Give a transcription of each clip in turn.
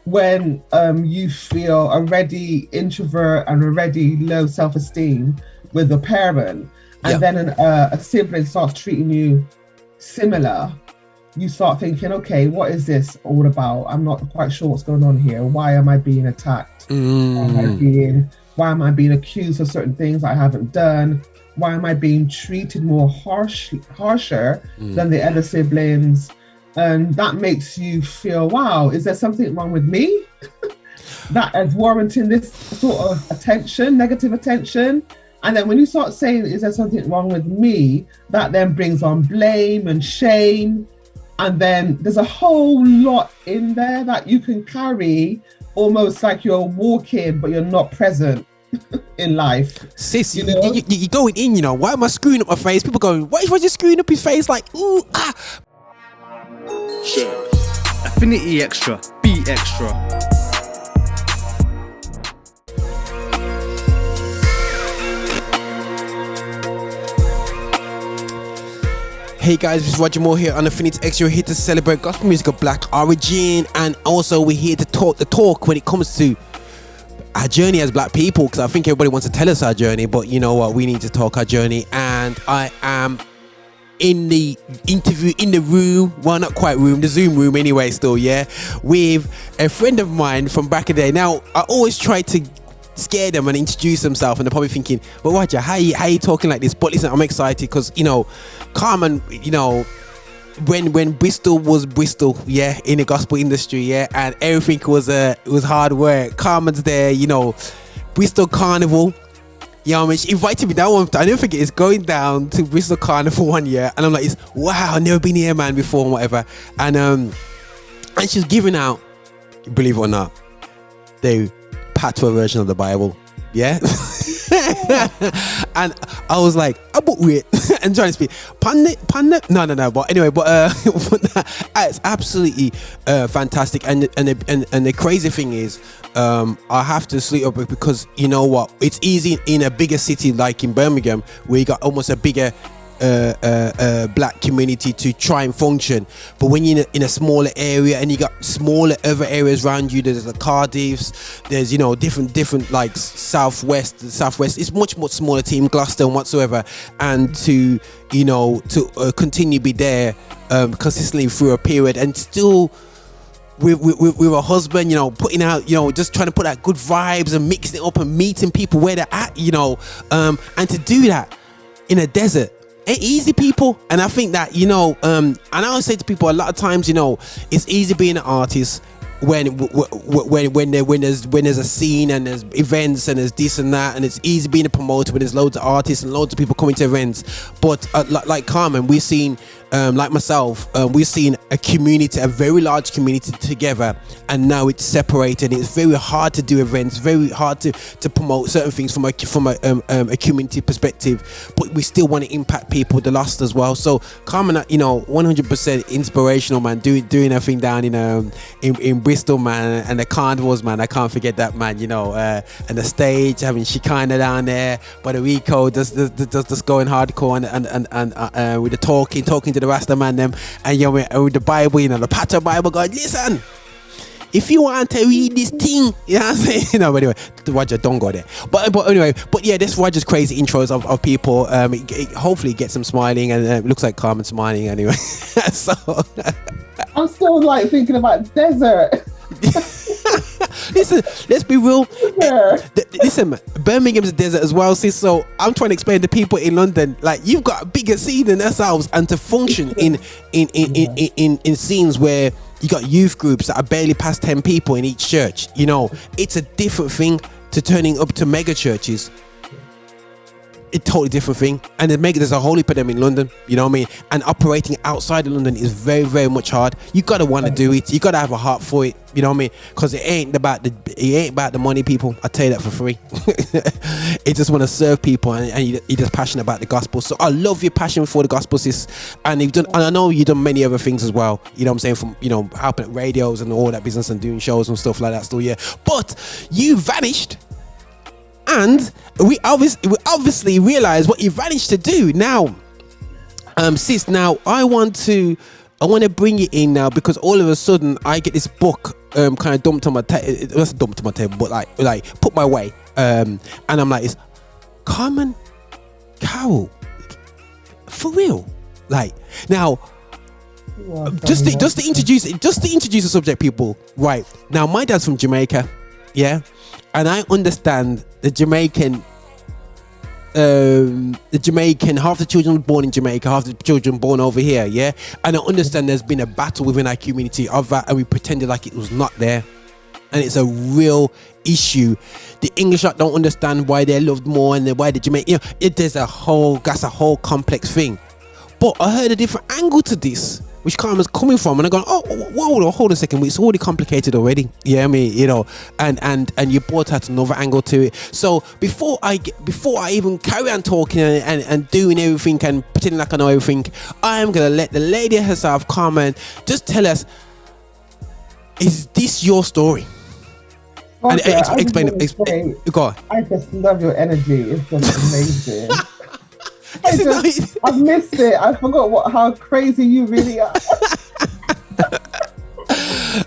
when you feel already introvert and already low self-esteem with a parent, and then a sibling starts treating you similar, you start thinking, okay, what is this all about? I'm not quite sure what's going on here. Why am I being attacked? Why am I being accused of certain things I haven't done? Why am I being treated more harsher than the other siblings? And that makes you feel, wow, is there something wrong with me that is warranting this sort of attention, negative attention? And then when you start saying, is there something wrong with me? That then brings on blame and shame. And then there's a whole lot in there that you can carry, almost like you're walking, but you're not present in life. Sis, you're going in, why am I screwing up my face? People going, why is Roger screwing up his face? Like, ooh, ah. Shit. Affinity Xtra, be extra. Hey guys, it's Roger Moore here on Affinity Xtra, here to celebrate gospel music of black origin, and also we're here to talk the talk when it comes to our journey as black people, because I think everybody wants to tell us our journey, but you know what, we need to talk our journey. And I am in the interview in the room, well, not quite room, the Zoom room anyway, still, yeah, with a friend of mine from back in the day. Now, I always try to scare them and introduce themselves, and they're probably thinking, well, Roger, how you talking like this? But listen, I'm excited because, Carmen, when Bristol was Bristol, yeah, in the gospel industry, yeah, and everything was hard work. Carmen's there, Bristol Carnival. I mean, she invited me down one time. I never forget, it's going down to Bristol Carnival one year, and I'm like, wow, I've never been here, man, before, and whatever. And she's giving out, believe it or not, the patois version of the Bible, yeah. And I was like, but wait, and trying to speak panda, no, but anyway, it's absolutely fantastic. And the crazy thing is, I have to sleep up, because you know what, it's easy in a bigger city like in Birmingham, where you got almost a bigger black community to try and function. But when you're in a smaller area and you got smaller other areas around you, there's the Cardiffs, there's different like southwest, it's much smaller team, Gloucester and whatsoever, and to continue to be there consistently through a period, and still with a husband, putting out, just trying to put out good vibes and mixing it up and meeting people where they're at, and to do that in a desert ain't easy, people. And I think that, and I always say to people a lot of times, it's easy being an artist when there's a scene and there's events and there's this and that, and it's easy being a promoter when there's loads of artists and loads of people coming to events. But like Carmen, we've seen, like myself, we've seen a community, a very large community together, and now it's separated. It's very hard to do events, very hard to promote certain things from a community perspective, but we still want to impact people, the lost as well. So Carmen, 100% inspirational, man, doing everything down in Bristol, man, and the carnivals, man, I can't forget that, man, and the stage, having Shekinah down there, Puerto Rico, just going hardcore, and with the talking to the Rasta man them, and with the Bible, the Pater Bible, God, listen, if you want to read this thing, you know what I'm saying? But anyway, Roger, don't go there. But anyway, yeah, this Roger's crazy intros of people. Hopefully gets them smiling, and it looks like Carmen smiling anyway. So I'm still like thinking about desert. Listen, let's be real. Listen, Birmingham's a desert as well, sis. So I'm trying to explain to people in London, like, you've got a bigger scene than ourselves, and to function in scenes where you got youth groups that are barely past 10 people in each church. It's a different thing to turning up to mega churches. A totally different thing, and there's a whole heap of them in London, you know what I mean, and operating outside of London is very, very much hard. You gotta want to do it, you gotta have a heart for it, you know what I mean, because it ain't about the money, people. I tell you that for free. It just want to serve people, and you're just passionate about the gospel. So I love your passion for the gospel, sis, and I know you've done many other things as well, you know what I'm saying, from helping at radios and all that business and doing shows and stuff like that still, yeah, but you vanished. And we obviously realize what you managed to do now, sis. Now I want to bring you in now, because all of a sudden I get this book kind of dumped on my table. It wasn't dumped on my table, but like put my way. And I'm like, it's Carmen Carrol, for real. Like now, just to introduce the subject, people. Right now, my dad's from Jamaica, yeah, and I understand the Jamaican. Half the children born in Jamaica, half the children born over here, yeah. And I understand there's been a battle within our community of that, and we pretended like it was not there, and it's a real issue. The English don't understand why they're loved more, and why the Jamaican, that's a whole complex thing. But I heard a different angle to this, which Carmen's coming from, and I'm going, oh, whoa, hold a second, it's already complicated already. Yeah, I mean, and you brought out another angle to it. So before I even carry on talking and doing everything and pretending like I know everything, I'm gonna let the lady herself, Carmen, just tell us, is this your story? And explain it. Go on. I just love your energy. It's just amazing. I've missed it. I forgot how crazy you really are.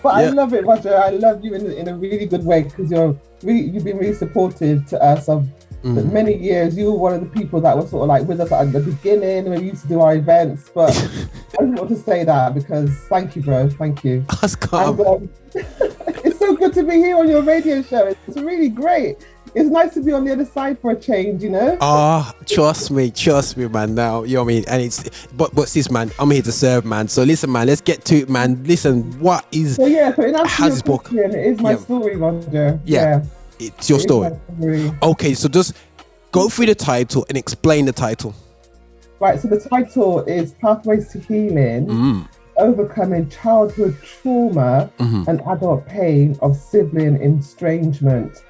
But I love it, Roger. I love you in a really good way, because you've been really supportive to us of many years. You were one of the people that was sort of like with us at the beginning when we used to do our events. But I just want to say that because thank you, bro. Thank you. It's so good to be here on your radio show. It's really great. It's nice to be on the other side for a change, Trust me, man. Now, you know what I mean? And what's this, man? I'm here to serve, man. So listen, man, let's get to it, man. Listen, what is... So in answer to your question, it is my story, Roger. Yeah. It's your story. Okay, so just go through the title and explain the title. Right, so the title is Pathways to Healing, Overcoming Childhood Trauma and Adult Pain of Sibling Estrangement.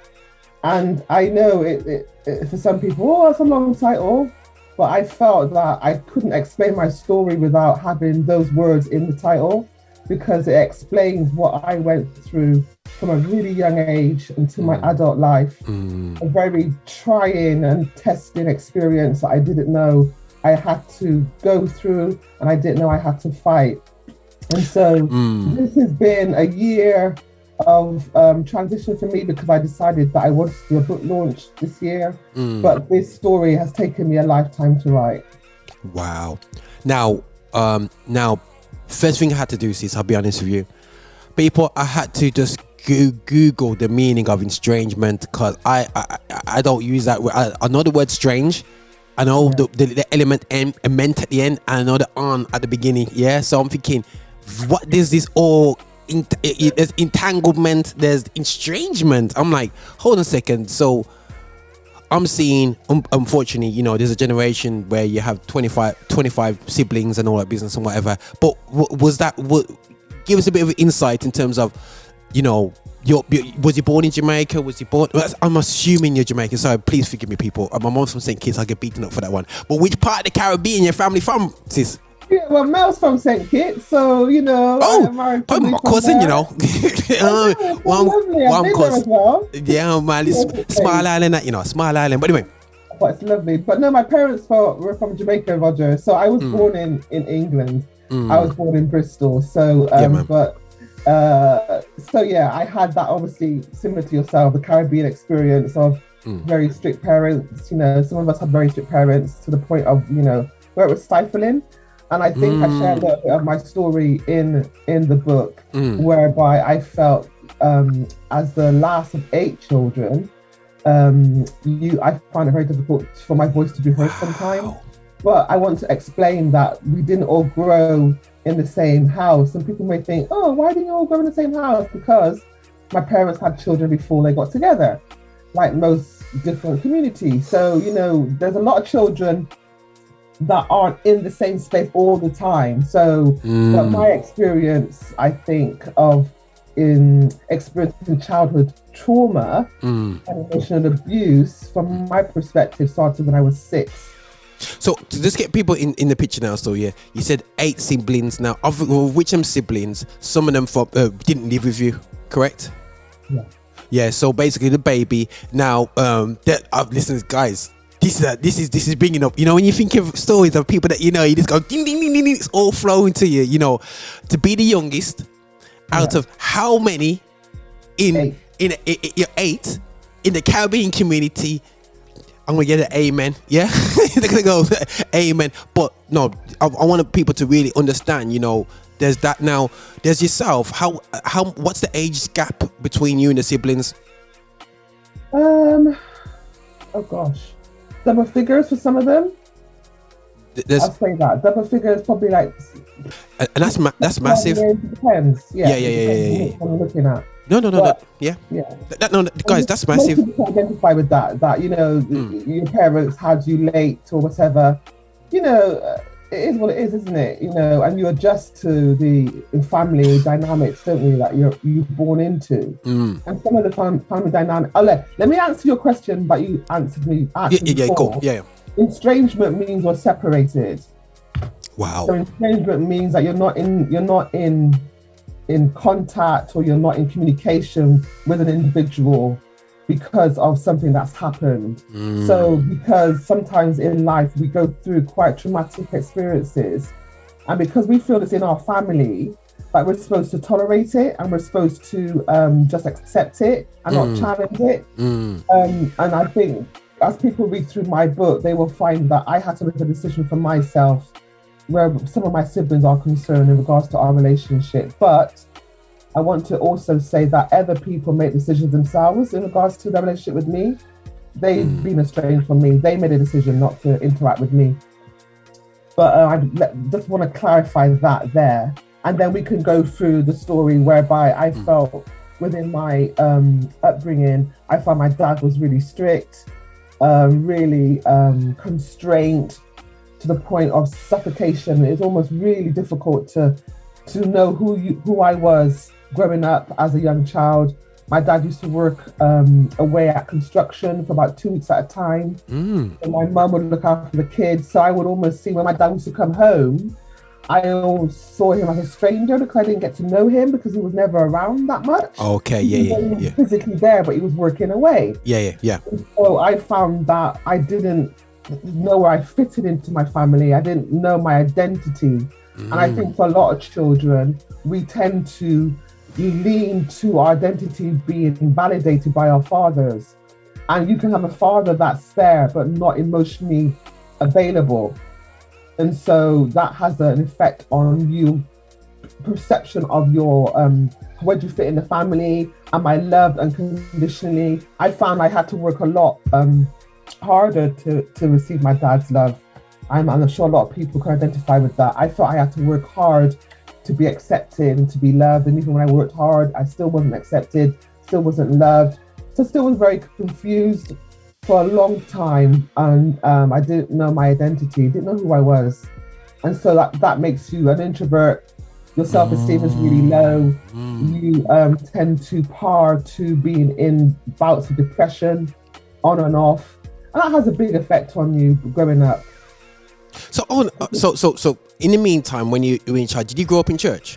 And I know it for some people, that's a long title, but I felt that I couldn't explain my story without having those words in the title, because it explains what I went through from a really young age into my adult life. A very trying and testing experience that I didn't know I had to go through, and I didn't know I had to fight. And so this has been a year of transition for me, because I decided that I wanted to do a book launch this year, but this story has taken me a lifetime to write. Wow. Now, first thing I had to do is, I'll be honest with you, people, I had to just Google the meaning of estrangement, because I don't use that word. I know the word strange. I know the element meant at the end, and I know the on at the beginning. Yeah, so I'm thinking, what is this all? There's entanglement, there's estrangement. I'm like, hold on a second. So I'm seeing, unfortunately, there's a generation where you have 25 siblings and all that business and whatever. But was that, give us a bit of insight in terms of, was he born in Jamaica? I'm assuming you're Jamaican. Sorry, please forgive me, people. My mom's from St. Kitts. I get beaten up for that one. But which part of the Caribbean your family from, sis? Yeah, well, Mel's from St. Kitts, so my cousin, well. Yeah, man, small island, small island. But anyway, it's lovely. But no, my parents were from Jamaica, Roger. So I was born in England. I was born in Bristol. So, I had that, obviously similar to yourself, the Caribbean experience of very strict parents. Some of us had very strict parents to the point of where it was stifling. And I think I shared a little bit of my story in the book, whereby I felt as the last of 8 children, I find it very difficult for my voice to be heard sometimes. But I want to explain that we didn't all grow in the same house. And people may think, oh, why didn't you all grow in the same house? Because my parents had children before they got together, like most different communities. So, there's a lot of children that aren't in the same space all the time. So but my experience, I think, of experiencing childhood trauma and emotional abuse, from my perspective, started when I was 6. So to just get people in the picture now, so yeah, you said 8 siblings. Now, of which siblings, some of them didn't live with you, correct? Yeah. So basically, the baby. Now, listen, guys. This is bringing up, when you think of stories of people that you just go ding ding ding ding, it's all flowing to you. To be the youngest out of how many you're 8 in the Caribbean community. I'm gonna get an amen. Yeah, they're gonna go amen. But no, I want people to really understand. You know, there's that now. There's yourself. How what's the age gap between you and the siblings? Oh gosh, double figures for some of them. I'll say that double figures probably like. And that's massive. Depends. Yeah. What I'm looking at. No. Yeah. Guys, that's massive. Most people identify with that you know, your parents had you late or whatever. You know, it is what it is, isn't it? You know, and you adjust to the family dynamics, don't you? That you're born into. And some of the family dynamics. Oh, let me answer your question, but you answered me. Yeah, cool. Yeah. Estrangement means we're separated. Wow. So estrangement means that you're not in contact or you're not in communication with an individual because of something that's happened. So because sometimes in life we go through quite traumatic experiences, and because we feel it's in our family, that we're supposed to tolerate it and we're supposed to just accept it and not challenge it. And I think as people read through my book, they will find that I had to make a decision for myself where some of my siblings are concerned in regards to our relationship. But I want to also say that other people make decisions themselves in regards to their relationship with me. They've been estranged from me. They made a decision not to interact with me. But I just want to clarify that there. And then we can go through the story whereby I felt within my upbringing, I found my dad was really strict, really constrained, to the point of suffocation. It's almost really difficult to know who I was growing up as a young child. My dad used to work away at construction for about 2 weeks at a time. So my mum would look after the kids. So I would almost see when my dad used to come home, I always saw him as a stranger because I didn't get to know him because he was never around that much. Okay, He was physically there, but he was working away. Yeah. And so I found that I didn't know where I fitted into my family. I didn't know my identity. And I think for a lot of children, we tend to lean to our identity being validated by our fathers. And you can have a father that's there, but not emotionally available. And so that has an effect on you, perception of your, where do you fit in the family? Am I loved unconditionally? I found I had to work a lot harder to receive my dad's love. I'm sure a lot of people can identify with that. I thought I had to work hard to be accepted and to be loved. And even when I worked hard, I still wasn't accepted, still wasn't loved. So still was very confused for a long time. And I didn't know my identity, didn't know who I was. And so that makes you an introvert. Your self-esteem is really low. You tend to par to being in bouts of depression, on and off. And that has a big effect on you growing up. So in the meantime, when you were in charge, did you grow up in church?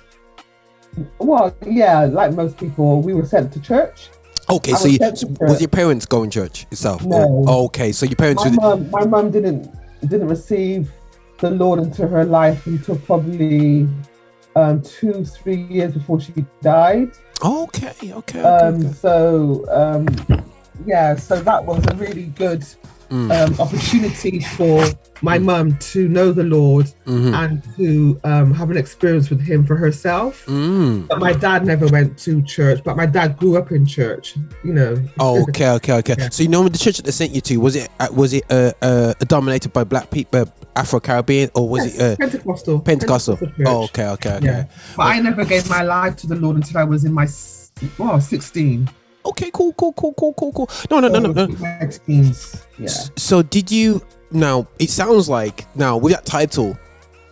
Well, yeah, like most people, we were sent to church. Okay, so was your parents going to church itself? No. Okay, so your parents. My mum didn't receive the Lord into her life until probably 2-3 years before she died. Okay. So that was a really good opportunity for my mum to know the Lord and to have an experience with him for herself. But my dad never went to church, but my dad grew up in church, you know. Okay. Yeah. So you know the church that they sent you to, was it dominated by black people, Afro-Caribbean, or was it Pentecostal? Okay. Yeah. But I never gave my life to the Lord until I was in my 16. Okay, cool. No. My teens, yeah. So did you? Now it sounds like with that title,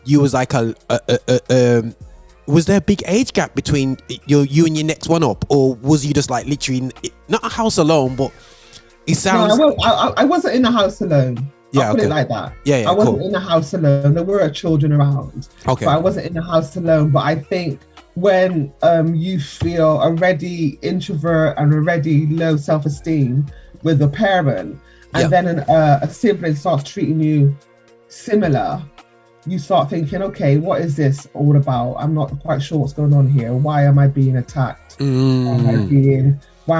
you was like was there a big age gap between you and your next one up, or was you just like literally not a house alone? But it sounds. No, I wasn't in a house alone. Yeah, I'll put it like that. Yeah. I wasn't in a house alone. There were children around. Okay. But I wasn't in a house alone. But I think when you feel already introvert and already low self-esteem with a parent, and then a sibling starts treating you similar, you start thinking, okay, what is this all about? I'm not quite sure what's going on here. Why am I being attacked? Why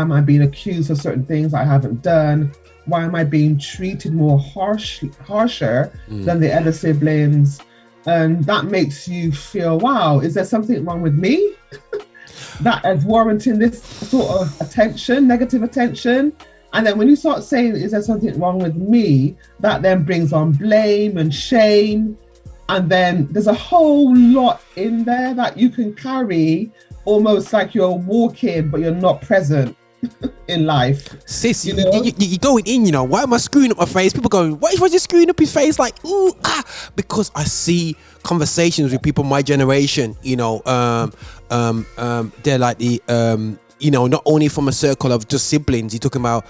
am I being accused of certain things I haven't done? Why am I being treated more harsher than the other siblings? And that makes you feel, wow, is there something wrong with me that is warranting this sort of attention, negative attention? And then when you start saying, is there something wrong with me? That then brings on blame and shame. And then there's a whole lot in there that you can carry, almost like you're walking, but you're not present in life. Sis, you're going in, you know, why am I screwing up my face? People going, why is Roger screwing up his face? Like, ooh, ah, because I see conversations with people my generation, you know, they're like the, you know, not only from a circle of just siblings, you're talking about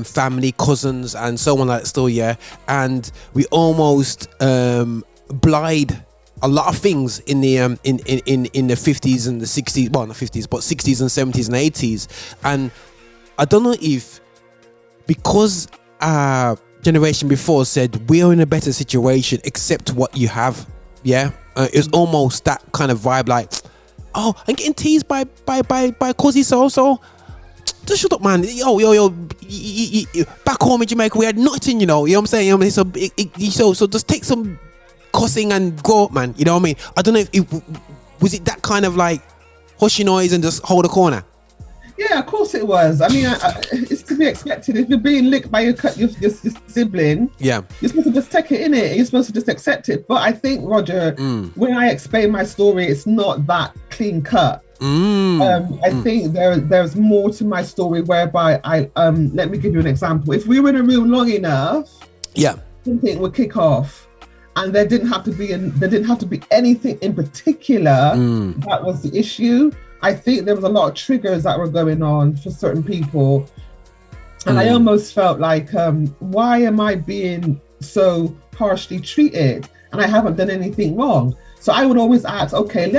family, cousins, and so on like that still, yeah. And we almost blind a lot of things in the 50s and the 60s, well, not 50s, but 60s and 70s and 80s. And I don't know if because our generation before said we're in a better situation, accept what you have, yeah. It's almost that kind of vibe, like, oh, I'm getting teased by Cosy so. Just shut up, man. Yo, back home in Jamaica, we had nothing, you know what I'm saying? So just take some cussing and go up, man. You know what I mean? I don't know if was it that kind of like hushy noise and just hold a corner. Yeah, of course it was. I mean, it's to be expected. If you're being licked by your sibling, yeah, you're supposed to just take it in it. You're supposed to just accept it. But I think, Roger, when I explain my story, it's not that clean cut. I think there's more to my story, whereby I let me give you an example. If we were in a room long enough, yeah, something would kick off. And there didn't have to be anything in particular that was the issue. I think there was a lot of triggers that were going on for certain people. And I almost felt like, why am I being so harshly treated? And I haven't done anything wrong. So I would always ask, okay,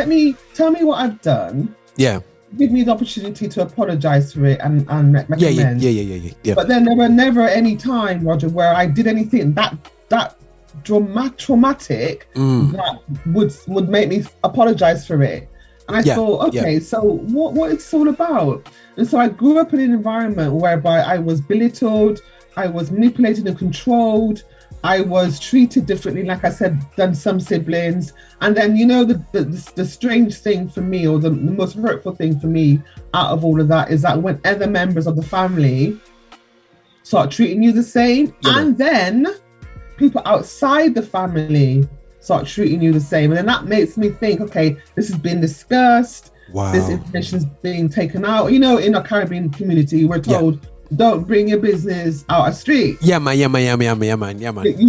tell me what I've done. Yeah. Give me the opportunity to apologize for it and make amends. Yeah. But then there were never any time, Roger, where I did anything that traumatic that would make me apologize for it. And I thought, okay, so what it's all about? And so I grew up in an environment whereby I was belittled, I was manipulated and controlled, I was treated differently, like I said, than some siblings. And then, you know, the strange thing for me, or the most hurtful thing for me out of all of that, is that when other members of the family start treating you the same, and then people outside the family start treating you the same. And then that makes me think, okay, this has been discussed. Wow. This information is being taken out. You know, in our Caribbean community, we're told, don't bring your business out a street. Yeah, man. You're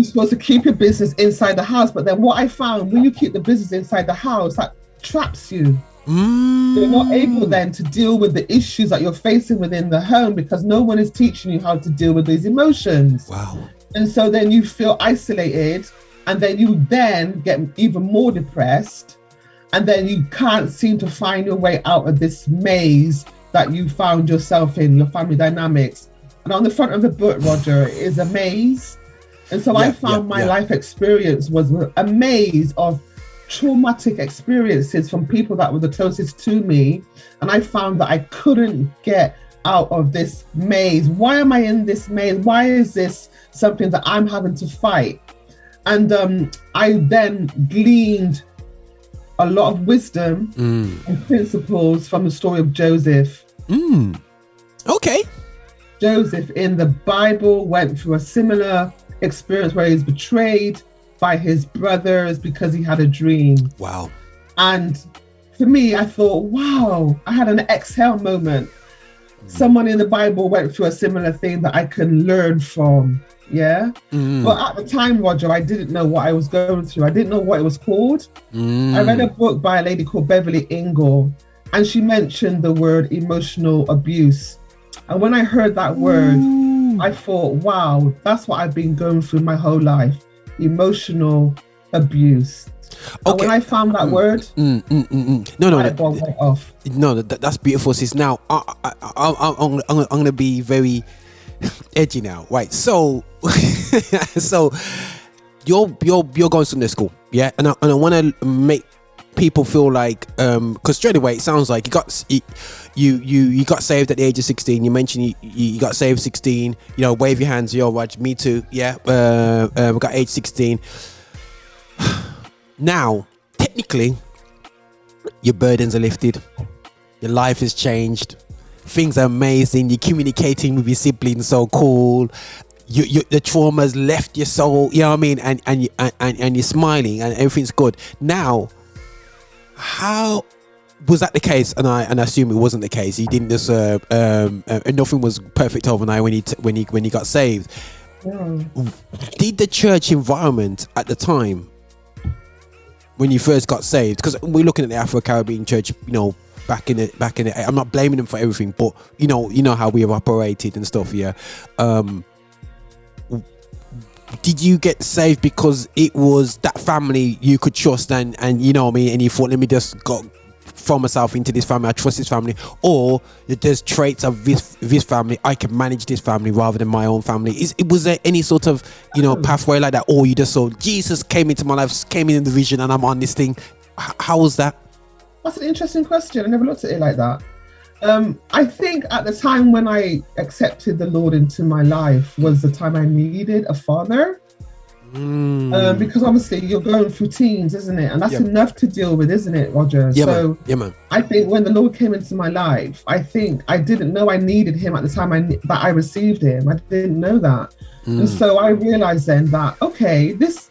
supposed to keep your business inside the house. But then what I found, when you keep the business inside the house, that traps you. You're not able then to deal with the issues that you're facing within the home, because no one is teaching you how to deal with these emotions. Wow. And so then you feel isolated, and then you then get even more depressed, and then you can't seem to find your way out of this maze that you found yourself in, your family dynamics. And on the front of the book, Roger, is a maze. And so I found my life experience was a maze of traumatic experiences from people that were the closest to me. And I found that I couldn't get out of this maze. Why am I in this maze? Why is this something that I'm having to fight? And I then gleaned a lot of wisdom and principles from the story of Joseph. Okay. Joseph in the Bible went through a similar experience where he's betrayed by his brothers because he had a dream. Wow. And for me, I thought, wow, I had an exhale moment. Someone in the Bible went through a similar thing that I can learn from. Yeah. But at the time, Roger, I didn't know what I was going through. I didn't know what it was called. I read a book by a lady called Beverly Ingle, and she mentioned the word emotional abuse. And when I heard that word, I thought, wow, that's what I've been going through my whole life. Emotional abuse. Okay. And when I found that word, went off. No, that's beautiful, sis. Now, I'm going to be very edgy now. Right. So you're going to Sunday school, yeah, and I want to make people feel like, because straight away it sounds like you got saved at the age of 16. You mentioned you got saved 16. You know, wave your hands. Yo, watch me too. Yeah, we got age 16. Now, technically, your burdens are lifted. Your life has changed. Things are amazing. You're communicating with your siblings, so cool. The trauma's left your soul. You know what I mean? And you're smiling and everything's good. Now, how was that the case? And I assume it wasn't the case. You didn't just nothing was perfect overnight when you got saved. Yeah. Did the church environment at the time when you first got saved, because we're looking at the Afro-Caribbean church, you know, back in the I'm not blaming them for everything, but you know how we have operated and stuff. Yeah. Did you get saved because it was that family you could trust and you know what I mean, and you thought, let me just throw myself into this family, I trust this family, or there's traits of this family, I can manage this family rather than my own family? Was there any sort of, you know, pathway like that, or you just saw Jesus came into my life, came in the vision, and I'm on this thing? How was that? That's an interesting question. I never looked at it like that. I think at the time when I accepted the Lord into my life was the time I needed a father. Because obviously you're going through teens, isn't it? And that's enough to deal with, isn't it, Roger? Yeah, so man. I think when the Lord came into my life, I think I didn't know I needed him at the time that I received him. I didn't know that. And so I realized then that, okay, this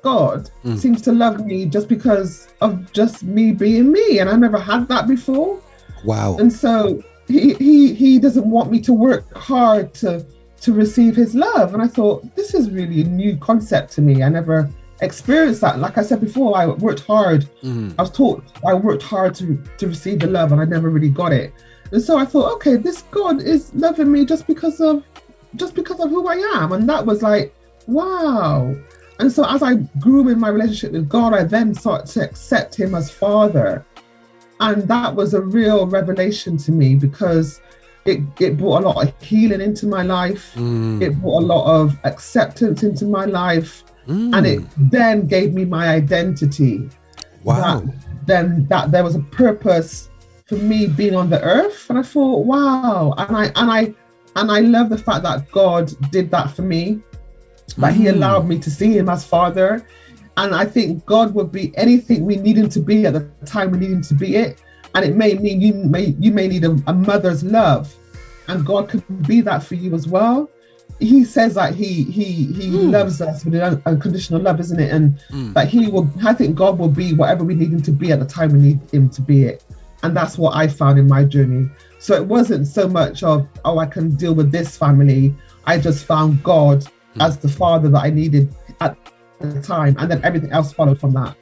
God seems to love me just because of just me being me. And I never had that before. Wow. And so he doesn't want me to work hard to receive his love. And I thought, this is really a new concept to me. I never experienced that. Like I said before, I worked hard. I was taught I worked hard to receive the love, and I never really got it. And so I thought, okay, this God is loving me just because of who I am. And that was like, wow. And so as I grew in my relationship with God, I then started to accept him as Father. And that was a real revelation to me, because it brought a lot of healing into my life. It brought a lot of acceptance into my life. And it then gave me my identity. Wow. That there was a purpose for me being on the earth. And I thought, wow. And I love the fact that God did that for me, that he allowed me to see him as Father. And I think God would be anything we need him to be at the time we need him to be it. And it may mean you may need a mother's love, and God could be that for you as well. He says that he loves us with an unconditional love, isn't it? And that I think God will be whatever we need him to be at the time we need him to be it. And that's what I found in my journey. So it wasn't so much of, oh, I can deal with this family. I just found God as the Father that I needed at the time, and then everything else followed from that.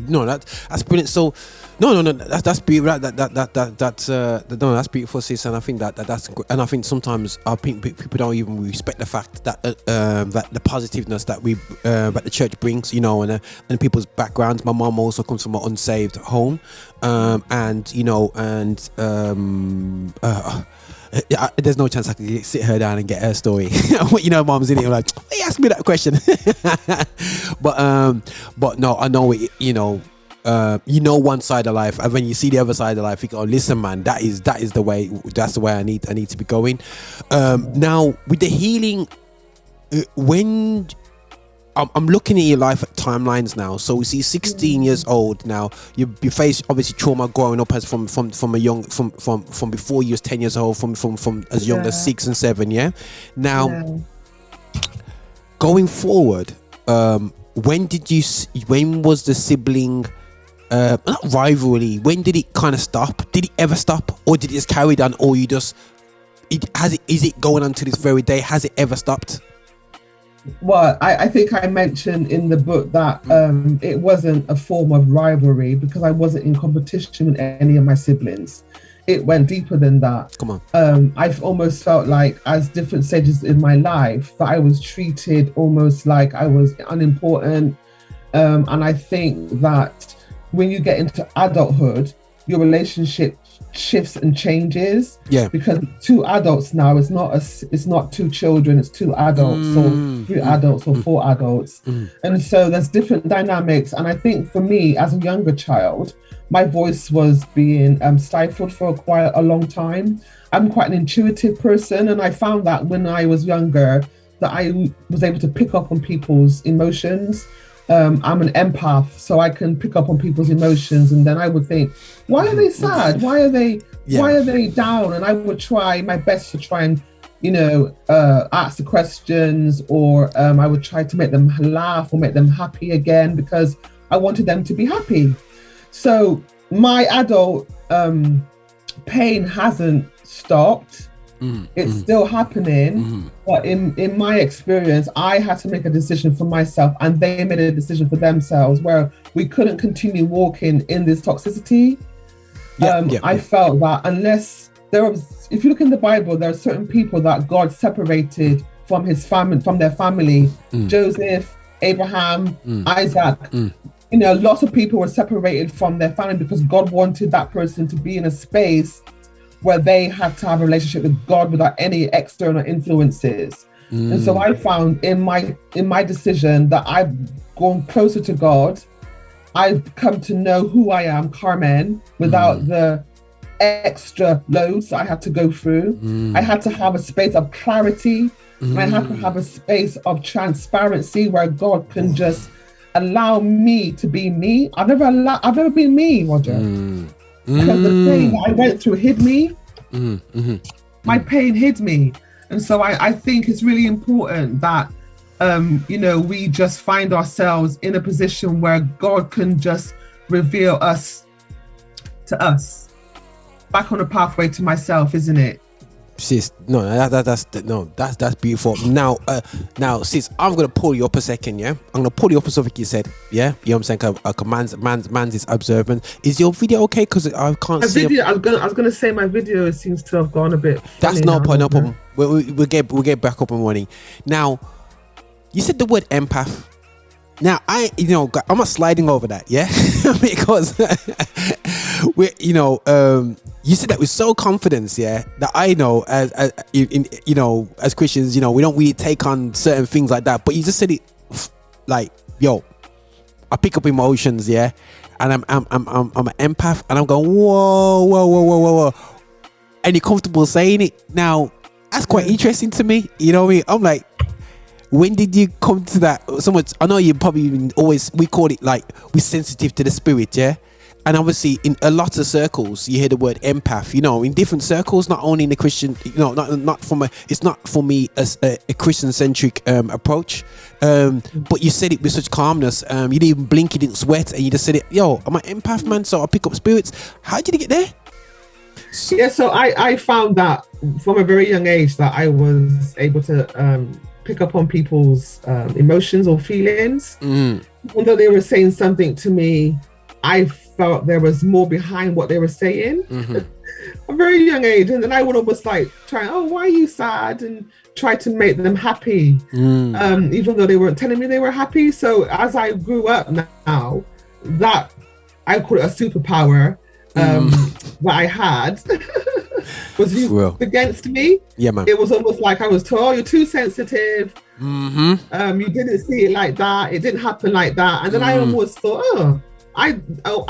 No, that's brilliant. So no, that's beautiful. That's beautiful, sis. And I think that's, and I think sometimes people don't even respect the fact that that the positiveness that the church brings, you know, and people's backgrounds. My mom also comes from an unsaved home, and you know, and there's no chance I could sit her down and get her story. You know, mom's in it, like, hey, ask me that question. but no, I know it, you know, one side of life, and when you see the other side of life, you go, oh, listen, man, that is the way. That's the way I need to be going. Now with the healing, when I'm looking at your life at timelines now. So we see 16 years old now. You face obviously trauma growing up as from a young from before you was 10 years old, from as young as 6 and 7. Yeah. Now, going forward, when was the sibling not rivalry? When did it kind of stop? Did it ever stop, or did it just carry on, or is it going on to this very day? Has it ever stopped? Well, I think I mentioned in the book that it wasn't a form of rivalry, because I wasn't in competition with any of my siblings. It went deeper than that. Come on. I've almost felt like, as different stages in my life, that I was treated almost like I was unimportant. And I think that when you get into adulthood, your relationship shifts and changes. Yeah. Because 2 adults now, it's not 2 children, it's 2 adults, or 3 adults, or 4 adults. And so there's different dynamics. And I think for me, as a younger child, my voice was being stifled for quite a long time. I'm quite an intuitive person, and I found that when I was younger, that I was able to pick up on people's emotions. I'm an empath, so I can pick up on people's emotions, and then I would think, why are they sad? Why are they down? And I would try my best to try and, ask the questions, or I would try to make them laugh or make them happy again, because I wanted them to be happy. So my adult pain hasn't stopped. It's still happening, but in my experience, I had to make a decision for myself, and they made a decision for themselves, where we couldn't continue walking in this toxicity. I felt that unless if you look in the Bible, there are certain people that God separated from his family, from their family. Joseph, Abraham, Isaac. Lots of people were separated from their family because God wanted that person to be in a space where they had to have a relationship with God without any external influences. And so I found in my decision that I've gone closer to God. I've come to know who I am, Carmen, without the extra loads I had to go through. I had to have a space of clarity. And I had to have a space of transparency where God can just allow me to be me. I've never been me, Roger. Because the pain that I went through hid me. My pain hid me. And so I think it's really important that, we just find ourselves in a position where God can just reveal us to us. Back on a pathway to myself, isn't it? Sis, that's beautiful. Now, sis, I'm gonna pull you up a second, yeah. I'm gonna pull you up a something you said, yeah. You know what I'm saying? Man's is observant. Is your video okay? Because I can't see. I was gonna say my video seems to have gone a bit. That's no problem. We'll get back up and running. Now, you said the word empath. Now I'm not sliding over that, yeah, because you said that with so confidence, yeah, that I know as Christians, we don't really take on certain things like that. But you just said it like, I pick up emotions, yeah, and I'm an empath, and I'm going, whoa, and you're comfortable saying it. Now, that's quite interesting to me. You know what I mean? I'm like, when did you come to that? So much. I know you probably we call it like we're sensitive to the spirit, yeah. And obviously, in a lot of circles, you hear the word empath. In different circles, not only in the Christian, not from it's not for me as a Christian-centric approach. But you said it with such calmness. You didn't even blink, you didn't sweat, and you just said it. I'm an empath, man. So I pick up spirits. How did you get there? Yeah, so I found that from a very young age that I was able to pick up on people's emotions or feelings. Although they were saying something to me, I felt there was more behind what they were saying. A very young age, and then I would almost like try, why are you sad, and try to make them happy, even though they weren't telling me they were happy. So as I grew up now, that I call it a superpower that I had was used against me. Yeah, man. It was almost like I was told, you're too sensitive. You didn't see it like that. It didn't happen like that. And then I almost thought, I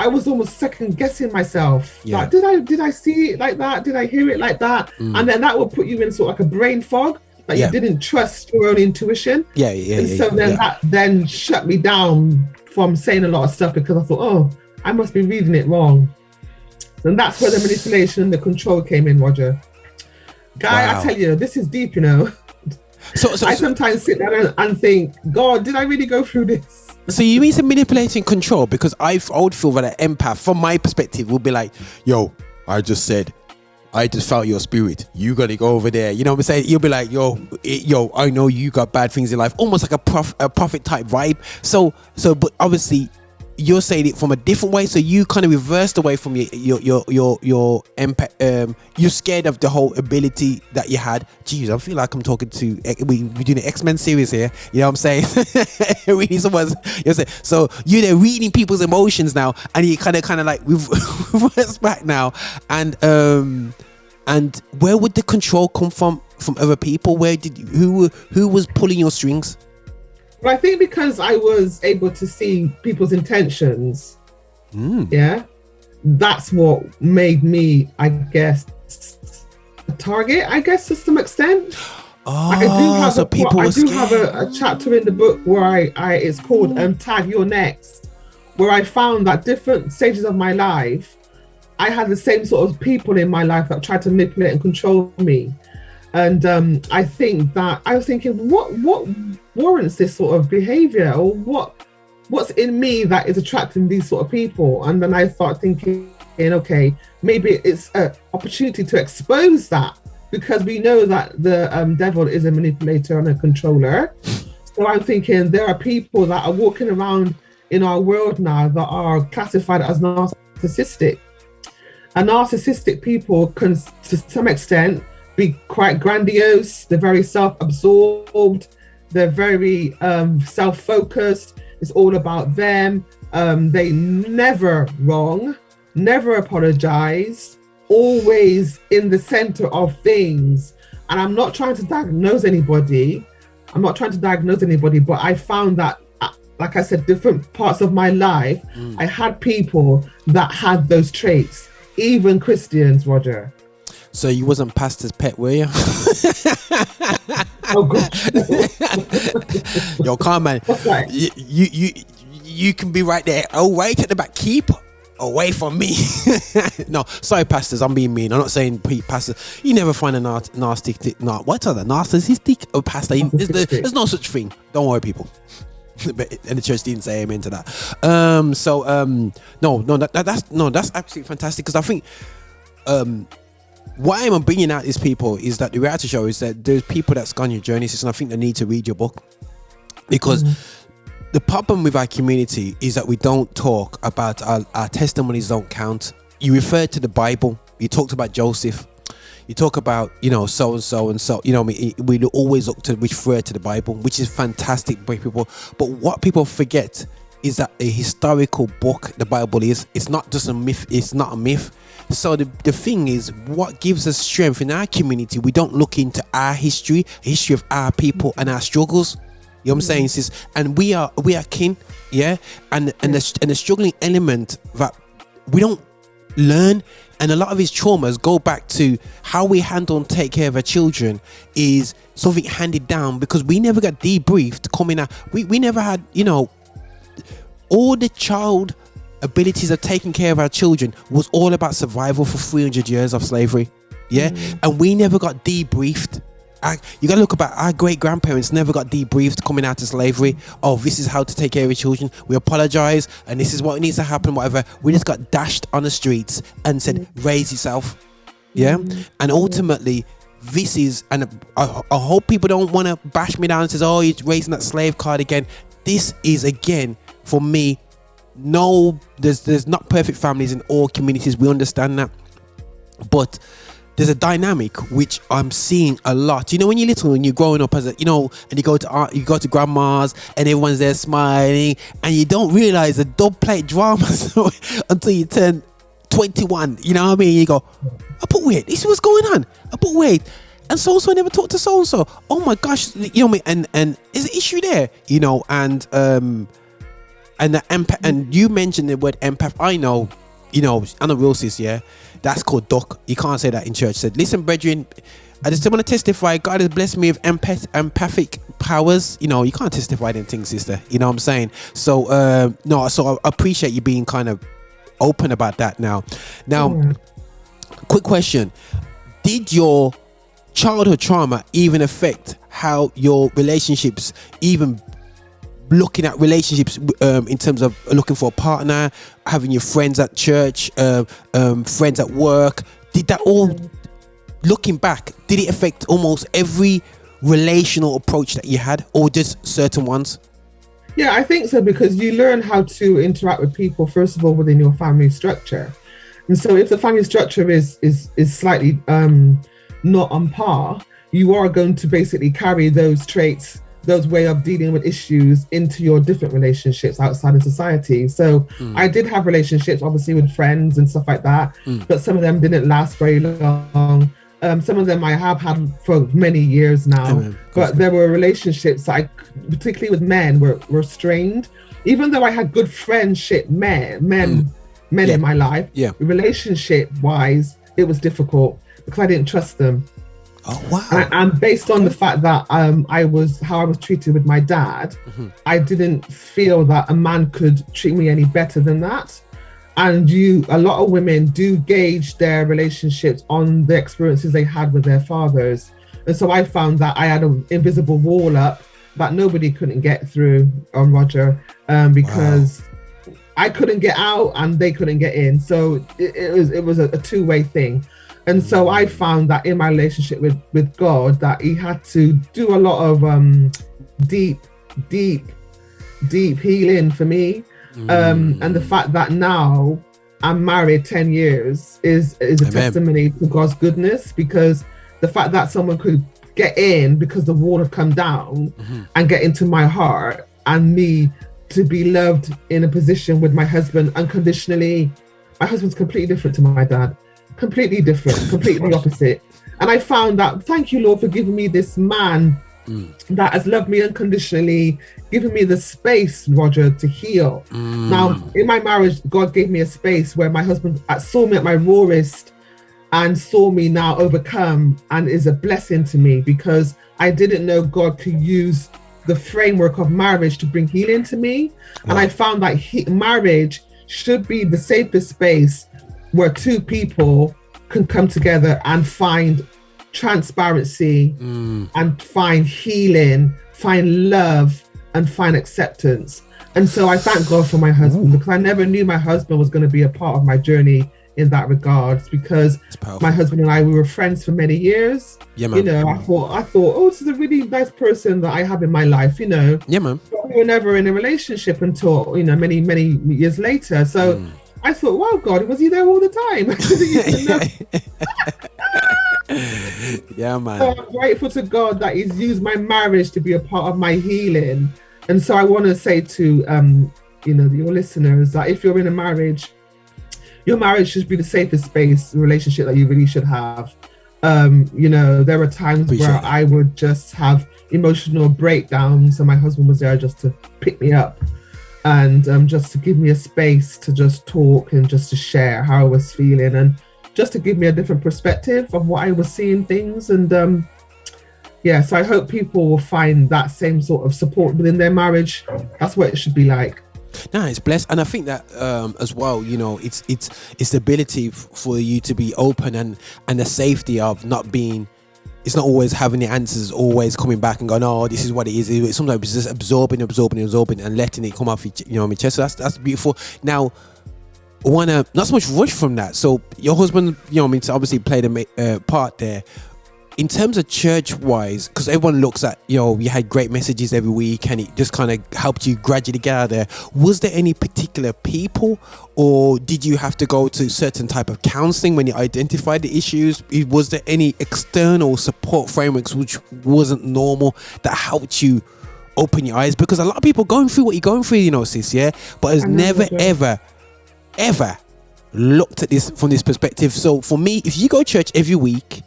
was almost second guessing myself. Yeah. Like, did I see it like that? Did I hear it like that? And then that would put you in sort of like a brain fog. Like you didn't trust your own intuition. That then shut me down from saying a lot of stuff, because I thought, I must be reading it wrong. And that's where the manipulation and the control came in, Roger. Guy, wow. I tell you, this is deep, So I sometimes sit there and think, God, did I really go through this? So you mean some manipulating control? Because I would feel that an empath, from my perspective, would be like, I just felt your spirit. You got to go over there. You know what I'm saying? You'll be like, I know you got bad things in life. Almost like a prophet type vibe. So, but obviously, you're saying it from a different way, so you kind of reversed away from your you're scared of the whole ability that you had. Jeez, I feel like I'm talking to we're doing an X-Men series here, you know what I'm saying? Reading someone's, you know, so you're there reading people's emotions now, and you kind of like reverse back now, and where would the control come from other people? Who was pulling your strings? Well, I think because I was able to see people's intentions, yeah, that's what made me, I guess, a target, I guess, to some extent. Oh, I do have scared. a chapter in the book where I it's called Tag Your Next, where I found that different stages of my life, I had the same sort of people in my life that tried to manipulate and control me. And I think that I was thinking, what warrants this sort of behavior, or what's in me that is attracting these sort of people? And then I start thinking, okay, maybe it's an opportunity to expose that, because we know that the devil is a manipulator and a controller. So I'm thinking there are people that are walking around in our world now that are classified as narcissistic. And narcissistic people can, to some extent, be quite grandiose. They're very self-absorbed. They're very self-focused. It's all about them. They never wrong, never apologize, always in the center of things. And I'm not trying to diagnose anybody. But I found that, like I said, different parts of my life, I had people that had those traits, even Christians, Roger. So you wasn't pastor's pet, were you? Oh gosh. Yo, Carmen, Right. you can be right there. Oh, wait at the back. Keep away from me. No, sorry, pastors. I'm being mean. I'm not saying pastor. You never find a narcissistic pastor. There's no such thing. Don't worry, people. And the church didn't say amen to that. That's absolutely fantastic, because I think why I'm bringing out these people is that the reality show is that there's people that's gone your journey, and I think they need to read your book, because the problem with our community is that we don't talk about our testimonies. Don't count. You refer to the Bible. You talked about Joseph. You talk about, so and so and so. We always look to refer to the Bible, which is fantastic by people. But what people forget is that a historical book, the Bible is. It's not just a myth. It's not a myth. So the thing is, what gives us strength in our community, we don't look into our history of our people and our struggles. You know what I'm saying, sis? And we are kin, yeah. And the struggling element that we don't learn, and a lot of his traumas go back to how we handle and take care of our children is something handed down, because we never got debriefed coming out. We never had, all the child abilities of taking care of our children was all about survival for 300 years of slavery, yeah. And we never got debriefed. You gotta look about our great grandparents never got debriefed coming out of slavery. Oh, this is how to take care of your children. We apologize, and this is what needs to happen. Whatever. We just got dashed on the streets and said, raise yourself, yeah. And ultimately, this is, and I hope people don't want to bash me down and says, oh, you're raising that slave card again. This is, again, for me, no, there's not perfect families in all communities. We understand that, but there's a dynamic which I'm seeing a lot. When you're little and you're growing up as and you go to grandma's and everyone's there smiling, and you don't realize the dub plate dramas until you turn 21. You know what I mean? You go, but wait, this is what's going on. But wait, and so I never talked to so and so. Oh my gosh, you know what I mean? And there's an issue there, and the empath. And you mentioned the word empath. I know, I'm a real sis, yeah. That's called duck. You can't say that in church. Said, listen, brethren, I just want to testify. God has blessed me with empathic powers. You can't testify them things, sister. You know what I'm saying? So, so I appreciate you being kind of open about that now. Quick question. Did your childhood trauma even affect how your relationships, even looking at relationships in terms of looking for a partner, having your friends at church, friends at work? Did that all, looking back, did it affect almost every relational approach that you had, or just certain ones? Yeah, I think so, because you learn how to interact with people, first of all, within your family structure. And so if the family structure is slightly not on par, you are going to basically carry those traits, those way of dealing with issues into your different relationships outside of society. So I did have relationships, obviously, with friends and stuff like that, but some of them didn't last very long. Some of them I have had for many years now, but there were relationships that I, particularly with men, were strained. Even though I had good friendship men in my life, relationship-wise, it was difficult because I didn't trust them. Oh wow! And based on the fact that I was treated with my dad, I didn't feel that a man could treat me any better than that. And a lot of women do gauge their relationships on the experiences they had with their fathers. And so I found that I had an invisible wall up that nobody couldn't get through on Roger, because I couldn't get out and they couldn't get in. So it was a two-way thing. And so I found that in my relationship with God, that he had to do a lot of deep healing for me. And the fact that now I'm married 10 years is a testimony to God's goodness, because the fact that someone could get in because the wall had come down and get into my heart, and me to be loved in a position with my husband unconditionally. My husband's completely different to my dad. Completely different, completely opposite. And I found that, thank you, Lord, for giving me this man that has loved me unconditionally, giving me the space, Roger, to heal. Now, in my marriage, God gave me a space where my husband saw me at my rawest and saw me now overcome, and is a blessing to me, because I didn't know God could use the framework of marriage to bring healing to me. And I found that marriage should be the safest space where two people can come together and find transparency and find healing, find love, and find acceptance. And so I thank God for my husband, because I never knew my husband was going to be a part of my journey in that regards, because my husband and I, we were friends for many years. Yeah, man. You know, I thought, oh, this is a really nice person that I have in my life, you know. Yeah, man. But we were never in a relationship until, you know, many years later. So I thought, wow, God, was he there all the time? Yeah, man. So I'm grateful to God that he's used my marriage to be a part of my healing. And so I want to say to, you know, your listeners, that if you're in a marriage, your marriage should be the safest space, relationship that you really should have. You know, there were times where I would just have emotional breakdowns, and my husband was there just to pick me up and just to give me a space to just talk and just to share how I was feeling, and just to give me a different perspective of what I was seeing things. And so I hope people will find that same sort of support within their marriage. That's what it should be like. No, it's blessed. And I think that as well, you know, it's the ability for you to be open, and the safety of not being, it's not always having the answers, always coming back and going, oh, this is what it is. Sometimes it's just absorbing and letting it come off your chest. So that's beautiful. Now, I want to not so much rush from that. So your husband, you know, I mean, to obviously played a part there. In terms of church-wise, because everyone looks at, you know, you had great messages every week and it just kind of helped you gradually get out of there. Was there any particular people, or did you have to go to certain type of counseling when you identified the issues? Was there any external support frameworks which wasn't normal that helped you open your eyes? Because a lot of people going through what you're going through, you know, sis, yeah? But has never, ever looked at this from this perspective. So for me, if you go to church every week,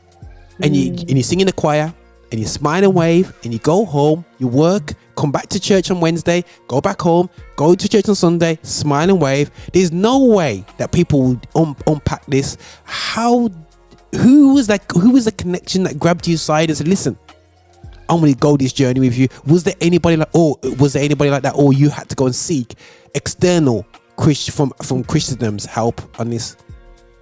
and you sing in the choir, and you smile and wave, and you go home, you work, come back to church on Wednesday, go back home, go to church on Sunday, smile and wave. There's no way that people would unpack this. Who was the connection that grabbed you aside and said, listen, I'm going to go this journey with you? Was there anybody like that, or you had to go and seek external from Christendom's help on this?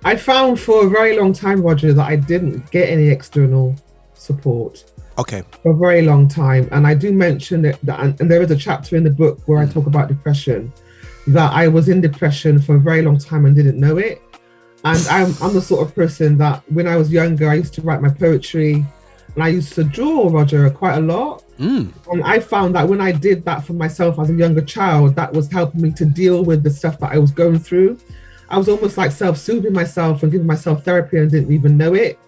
I found for a very long time, Roger, that I didn't get any external support. Okay. For a very long time. And I do mention that and there is a chapter in the book where I talk about depression, that I was in depression for a very long time and didn't know it. And I'm the sort of person that when I was younger, I used to write my poetry, and I used to draw, Roger, quite a lot. And I found that when I did that for myself as a younger child, that was helping me to deal with the stuff that I was going through. I was almost like self-soothing myself and giving myself therapy and didn't even know it.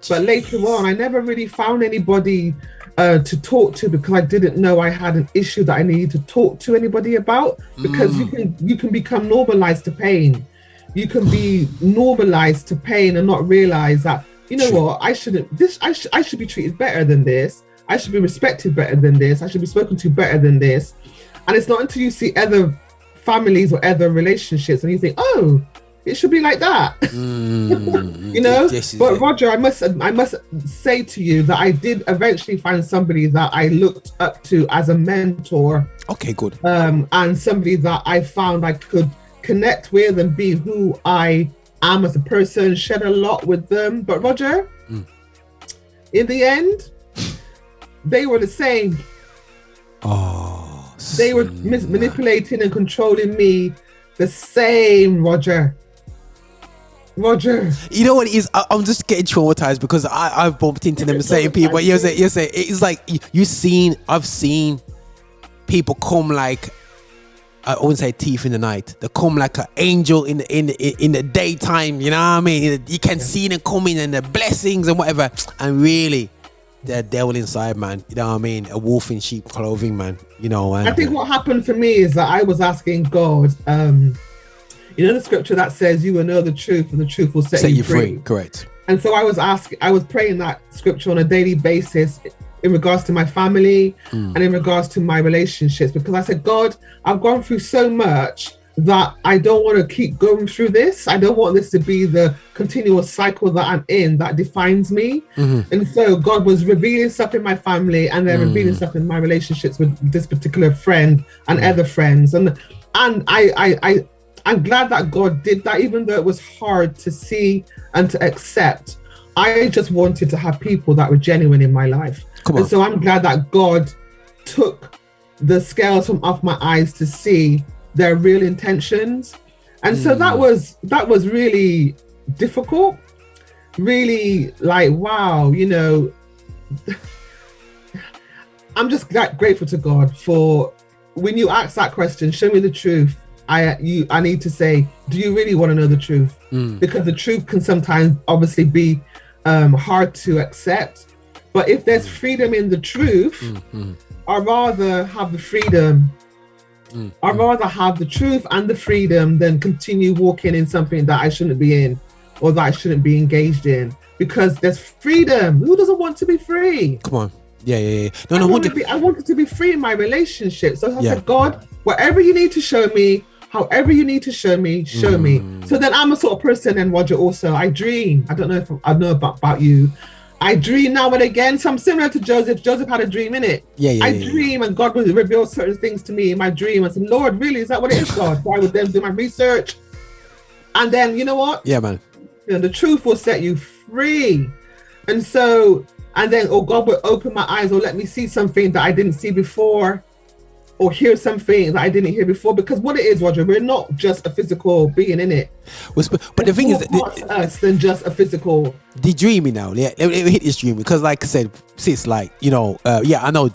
But later on, I never really found anybody to talk to, because I didn't know I had an issue that I needed to talk to anybody about. Because you can become normalized to pain. You can be normalized to pain and not realize that, you know what, I should be treated better than this. I should be respected better than this. I should be spoken to better than this. And it's not until you see other families or other relationships and you think, oh, it should be like that. You know. But Roger, I must say to you that I did eventually find somebody that I looked up to as a mentor. Okay, good. And somebody that I found I could connect with and be who I am as a person, share a lot with them. But Roger, in the end, they were the same. Oh, they were manipulating and controlling me the same, Roger. You know what it is? I'm just getting traumatized because I've bumped into them same people. But you say it's like I've seen people come like, I wouldn't say thief in the night. They come like an angel in the daytime. You know what I mean? You can see them coming and the blessings and whatever. And really, they're devil inside, man. You know what I mean? A wolf in sheep clothing, man. You know. And, I think what happened for me is that I was asking God. You know the scripture that says you will know the truth and the truth will set you free. Correct. And so I was praying that scripture on a daily basis in regards to my family and in regards to my relationships, because I said, God, I've gone through so much that I don't want to keep going through this. I don't want this to be the continuous cycle that I'm in that defines me. And so God was revealing stuff in my family and then revealing stuff in my relationships with this particular friend and other friends. And I'm glad that God did that, even though it was hard to see and to accept. I just wanted to have people that were genuine in my life. And so I'm glad that God took the scales from off my eyes to see their real intentions. And so that was really difficult. Really like, wow, you know, I'm just grateful to God for when you ask that question, show me the truth. I need to say, do you really want to know the truth? Because the truth can sometimes obviously be hard to accept. But if there's freedom in the truth, I'd rather have the freedom. I'd rather have the truth and the freedom than continue walking in something that I shouldn't be in or that I shouldn't be engaged in. Because there's freedom. Who doesn't want to be free? Come on. Yeah. I wanted to be free in my relationship. So I said, God, whatever you need to show me, however you need to show me, show me. So then I'm a sort of person, and Roger also, I dream. I don't know if I know about you. I dream now and again. So I'm similar to Joseph. Joseph had a dream, innit? I dream and God would reveal certain things to me in my dream. I said, Lord, really? Is that what it is, God? So I would then do my research. And then, you know what? Yeah, man. You know, the truth will set you free. And so, and then, God will open my eyes or let me see something that I didn't see before, or hear something that I didn't hear before. Because what it is, Roger, we're not just a physical being, in it. But the thing is, more to us than just a physical. The dreaming now, let me hit this dream, because, like I said, sis, like, you know, I know.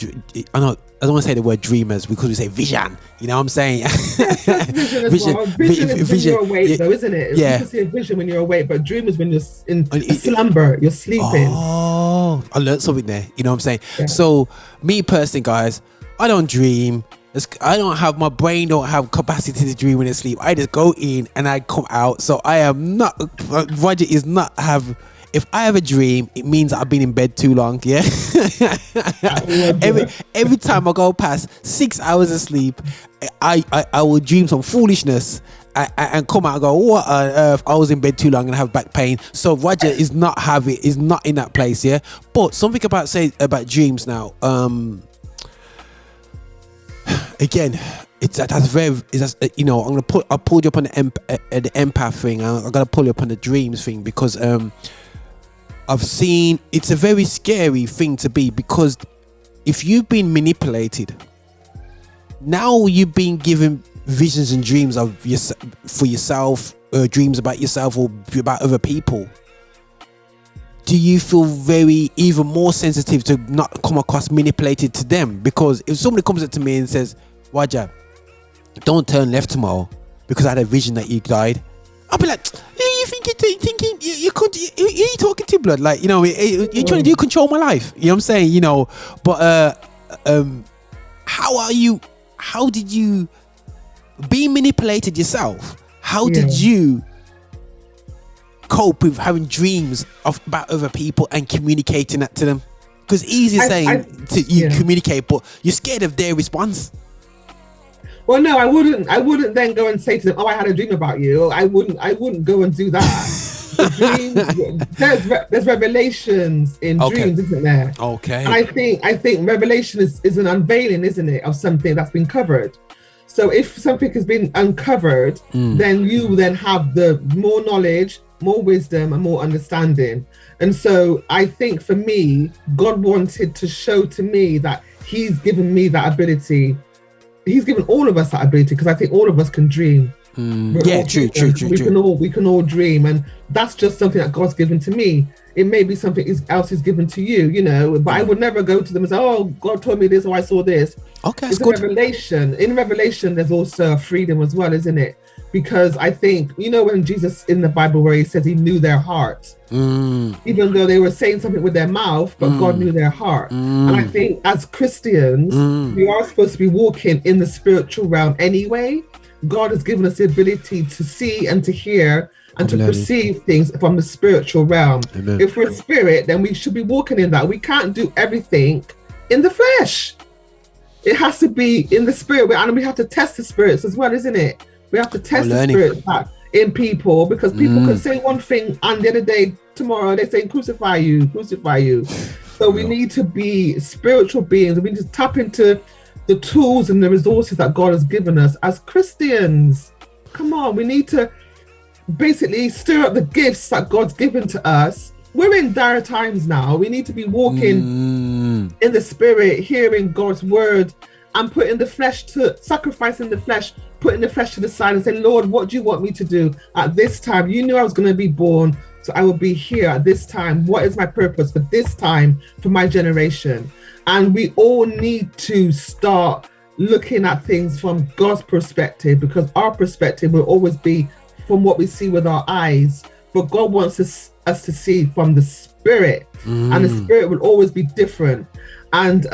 I don't want to say the word dreamers because we say vision. You know what I'm saying? Vision is when you're awake, though, isn't it? You can see a vision when you're awake, but dream is when you're in a slumber, you're sleeping. Oh, I learned something there. You know what I'm saying? Yeah. So, me personally, guys, I don't dream. I don't have, my brain don't have capacity to dream when I sleep. I just go in and I come out. So I am not, Roger is not have, if I have a dream, it means I've been in bed too long. Yeah. every time I go past 6 hours of sleep, I will dream some foolishness and come out and go, what on earth? I was in bed too long and have back pain. So Roger is not in that place. Yeah. But something about dreams now. Again, I pulled you up on the empath thing. I'm gonna pull you up on the dreams thing because I've seen it's a very scary thing to be, because if you've been manipulated, now you've been given visions and dreams of for yourself, dreams about yourself or about other people. do you feel even more sensitive to not come across manipulated to them? Because if somebody comes up to me and says, Waja, don't turn left tomorrow because I had a vision that you died, I'll be like, you thinking you could, who are you talking to, blood? Like, you're trying to control my life. You know what I'm saying? But how did you be manipulated yourself? How did you cope with having dreams about other people and communicating that to them? Because easy saying you communicate, but you're scared of their response. Well, no, I wouldn't then go and say to them, "Oh, I had a dream about you." I wouldn't go and do that. There's revelations in dreams, isn't there? Okay. And I think revelation is an unveiling, isn't it, of something that's been covered. So if something has been uncovered, then you then have the more knowledge, more wisdom, and more understanding. And so I think for me, God wanted to show to me that He's given me that ability. He's given all of us that ability, because I think all of us can dream. True. We can all dream, and that's just something that God's given to me. It may be something else is given to you, but I would never go to them and say, "Oh, God told me this, or I saw this." Okay, it's a revelation. In revelation, there's also a freedom as well, isn't it? Because I think, when Jesus in the Bible where He says He knew their heart, even though they were saying something with their mouth, but God knew their heart. And I think as Christians, we are supposed to be walking in the spiritual realm anyway. God has given us the ability to see and to hear and to perceive things from the spiritual realm. Amen. If we're a spirit, then we should be walking in that. We can't do everything in the flesh. It has to be in the spirit, and we have to test the spirits as well, isn't it? We have to test the spirits in people, because people can say one thing and the other day, tomorrow, they say, crucify you. So we need to be spiritual beings. We need to tap into the tools and the resources that God has given us as Christians. Come on, we need to basically stir up the gifts that God's given to us. We're in dire times now. We need to be walking in the spirit, hearing God's word, and putting the flesh sacrificing the flesh, putting the flesh to the side and saying, Lord, what do you want me to do at this time? You knew I was going to be born, so I will be here at this time. What is my purpose for this time, for my generation? And we all need to start looking at things from God's perspective, because our perspective will always be from what we see with our eyes. But God wants us to see from the spirit, and the spirit will always be different. And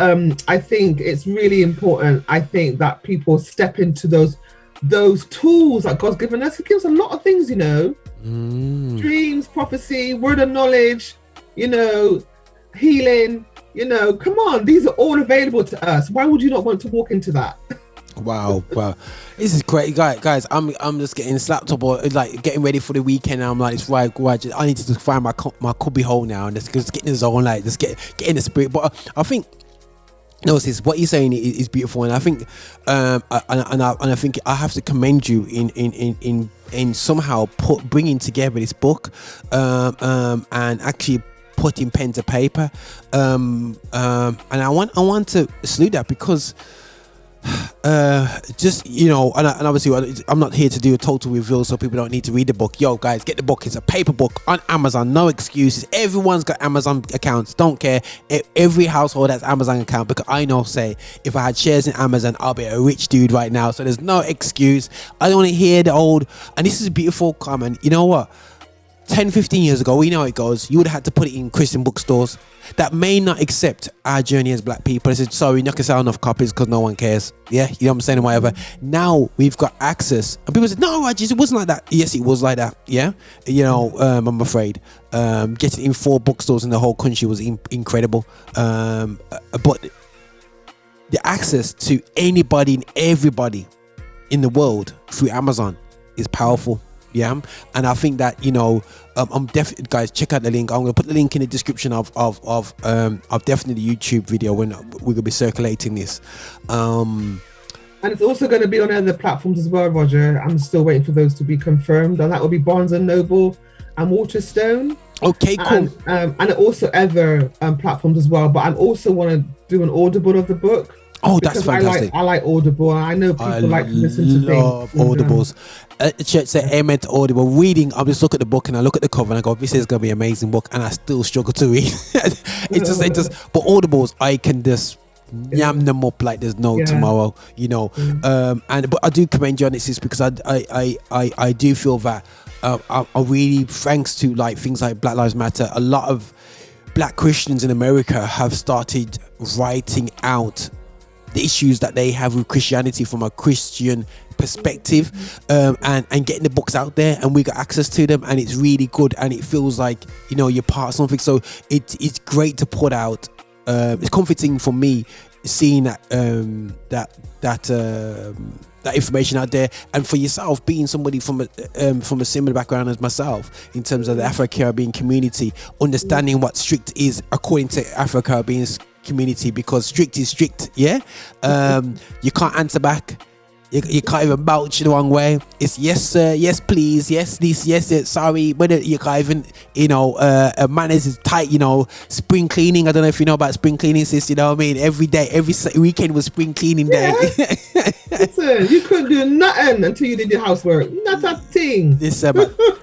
I think it's really important, I think, that people step into those tools that God's given us. He gives a lot of things, dreams, prophecy, word of knowledge, healing, come on, these are all available to us. Why would you not want to walk into that? Wow, this is great, guys. I'm just getting slapped up, or like getting ready for the weekend, and I'm like, it's right. I need to just find my cubby hole now and just get in the zone, like just get in the spirit. But I think, sis, what you're saying is beautiful, and I think, and I think I have to commend you in somehow bringing together this book, and actually putting pen to paper, and I want to salute that, because. And obviously I'm not here to do a total reveal, so people don't need to read the book. Yo, guys, get the book. It's a paper book on Amazon. No excuses. Everyone's got Amazon accounts. Don't care. Every household has Amazon account, because I know, say, if I had shares in Amazon, I'll be a rich dude right now. So there's no excuse. I don't want to hear the old. And this is beautiful, Carmen. You know what? 10-15 years ago, we know how it goes. You would have had to put it in Christian bookstores that may not accept our journey as black people. I said, sorry, not gonna sell enough copies because no one cares. Yeah, you know what I'm saying, or whatever. Now we've got access, and people said, no, Rajis, it wasn't like that. Yes, it was like that. Yeah, I'm afraid getting in 4 bookstores in the whole country was incredible. But the access to anybody and everybody in the world through Amazon is powerful. Yeah, and I think that I'm definitely, guys, check out the link. I'm gonna put the link in the description of definitely the YouTube video when we're gonna be circulating this. And it's also going to be on other platforms as well, Roger. I'm still waiting for those to be confirmed, and that will be Barnes and Noble and Waterstone. Okay, cool. And also other platforms as well. But I also want to do an audible of the book. Oh, that's fantastic. I like Audible. I know people like to listen to things. I love Audibles. The church said amen to Audible. Reading, I just look at the book and I look at the cover and I go, this is going to be an amazing book, and I still struggle to read. it just, but Audibles, I can just yam them up like there's no tomorrow, you know. But I do commend you on this, because I do feel that I really, thanks to like things like Black Lives Matter, a lot of Black Christians in America have started writing out the issues that they have with Christianity from a Christian perspective, and getting the books out there, and we got access to them, and it's really good, and it feels like, you know, you're part of something. So it's great to put out. It's comforting for me seeing that that information out there, and for yourself being somebody from a similar background as myself in terms of the Afro-Caribbean community, understanding what strict is according to Afro-Caribbean community, because strict is strict. You can't answer back. You can't even vouch the wrong way. It's yes sir, yes please, yes this, yes it, sorry. But you can't even, you know, manners is tight, you know. Spring cleaning, I don't know if you know about spring cleaning, sis, you know what I mean? Every day, every weekend was spring cleaning day. Listen, you couldn't do nothing until you did your housework. Not a thing. Listen,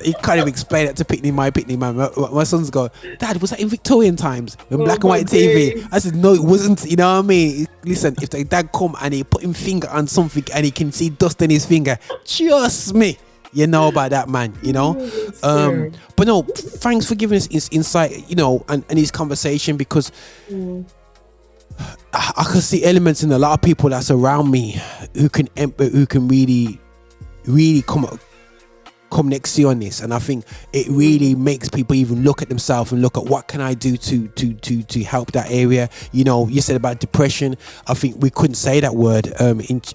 you can't even explain it to my picnic man. My sons go, Dad, was that in Victorian times when black and white TV? I said, no, it wasn't. You know what I mean? Listen, if the dad come and he put his finger on something and he can see dust in his finger, trust me, you know about that, man, you know. But no, thanks for giving us insight, you know, and his conversation, because I can see elements in a lot of people that's around me who can really come next to you on this, and I think it really makes people even look at themselves and look at what can I do to help that area. You know, you said about depression. I think we couldn't say that word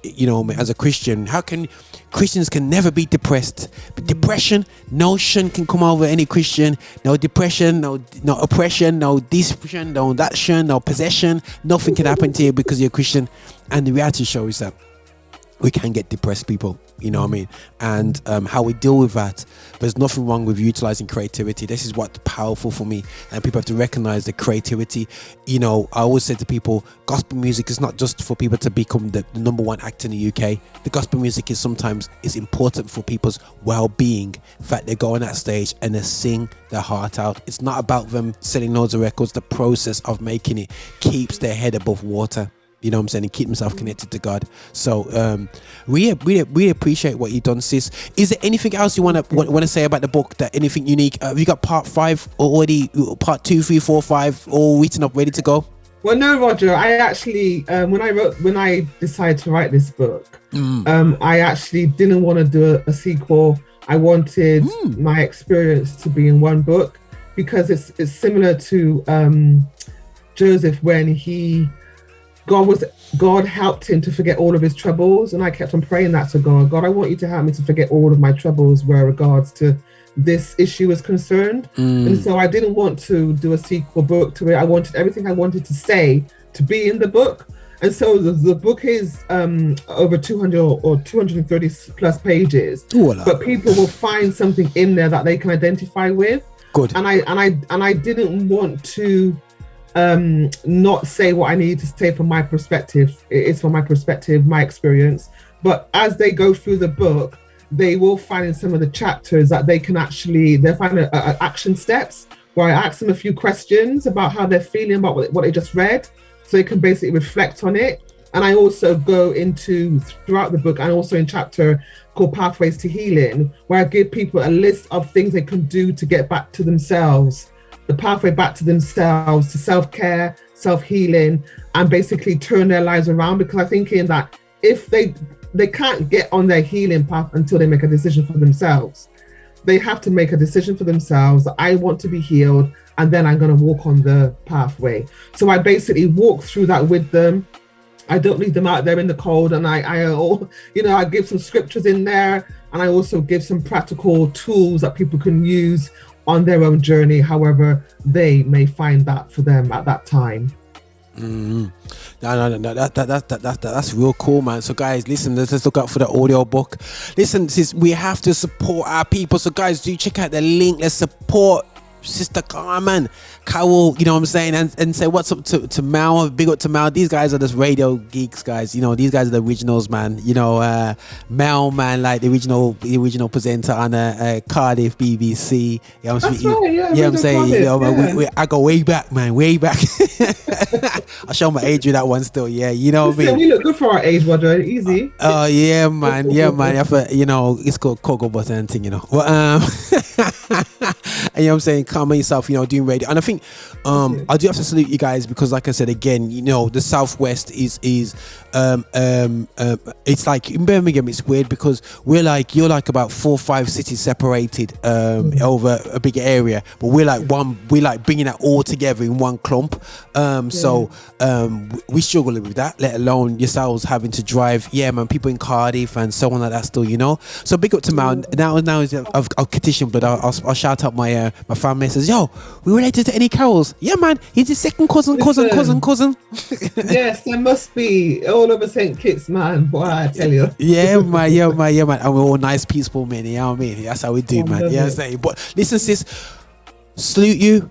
you know, as a Christian. How can Christians can never be depressed? But depression, no shun can come over any Christian. No depression, no oppression, no depression, no that shun, no possession. Nothing can happen to you because you're a Christian. And the reality show is that we can get depressed people, you know what I mean? And how we deal with that, there's nothing wrong with utilizing creativity. This is what's powerful for me, and people have to recognize the creativity. You know, I always say to people, gospel music is not just for people to become the number one act in the UK. The gospel music is sometimes important for people's well-being. In fact, they go on that stage and they sing their heart out. It's not about them selling loads of records. The process of making it keeps their head above water. You know what I'm saying? And keep himself connected to God. So we appreciate what you've done, sis. Is there anything else you want to say about the book? That anything unique? Have you got part 5 already? Part 2, 3, 4, 5 all written up, ready to go? Well, no, Roger. I actually when I decided to write this book, I actually didn't want to do a sequel. I wanted my experience to be in one book, because it's similar to Joseph when God helped him to forget all of his troubles, and I kept on praying that to God. God, I want you to help me to forget all of my troubles where regards to this issue is concerned. And so I didn't want to do a sequel book to it. I wanted everything I wanted to say to be in the book. And so the book is over 200 or 230 plus pages. But people will find something in there that they can identify with. Good. And I didn't want to not say what I need to say from my perspective. It is from my perspective, my experience. But as they go through the book, they will find in some of the chapters that they'll find action steps where I ask them a few questions about how they're feeling about what they just read, so they can basically reflect on it. And I also go into throughout the book, and also in chapter called Pathways to Healing, where I give people a list of things they can do to get back to themselves. The pathway back to themselves, to self-care, self-healing, and basically turn their lives around. Because I'm thinking that if they can't get on their healing path until they make a decision for themselves. They have to make a decision for themselves. I want to be healed, and then I'm going to walk on the pathway. So I basically walk through that with them. I don't leave them out there in the cold, and I give some scriptures in there, and I also give some practical tools that people can use on their own journey, however they may find that for them at that time. No, that's real cool, man. So guys, listen, let's look out for the audio book. Listen, we have to support our people. So guys, do check out the link. Let's support Sister Carmen Carrol, you know what I'm saying, and say what's up to Mal. Big up to Mal. These guys are just radio geeks, guys. You know, these guys are the originals, man. You know, Mal, man, like the original presenter on Cardiff BBC. You know what I'm saying? Right, yeah, I'm saying, Cardiff, you know, yeah. man, I go way back, man, way back. I'll show my age with that one still. Yeah, you know what I mean. We look good for our age, Roger. Easy. Oh yeah, man. Yeah, man. You know, it's called cocoa butter and thing, you know. But and you know what I'm saying, calm yourself, you know, doing radio. And I think I do have to salute you guys because, like I said again, you know, the Southwest is it's like in Birmingham, it's weird because you're like about 4 or 5 cities separated over a big area, but we're like bringing that all together in one clump. So we struggle with that, let alone yourselves having to drive. Yeah, man, people in Cardiff and so on like that still, you know. So big up to Mal. Now is I'll petition, but I'll shout out my family. Says, yo, we related to any Carols? Yeah, man, he's his second cousin. Yes, there must be all over St. Kitts, man. Boy, I tell you. yeah, man. And we're all nice, peaceful men. You know what I mean? That's how we do, man. Yeah, I'm saying. But listen, sis, salute you.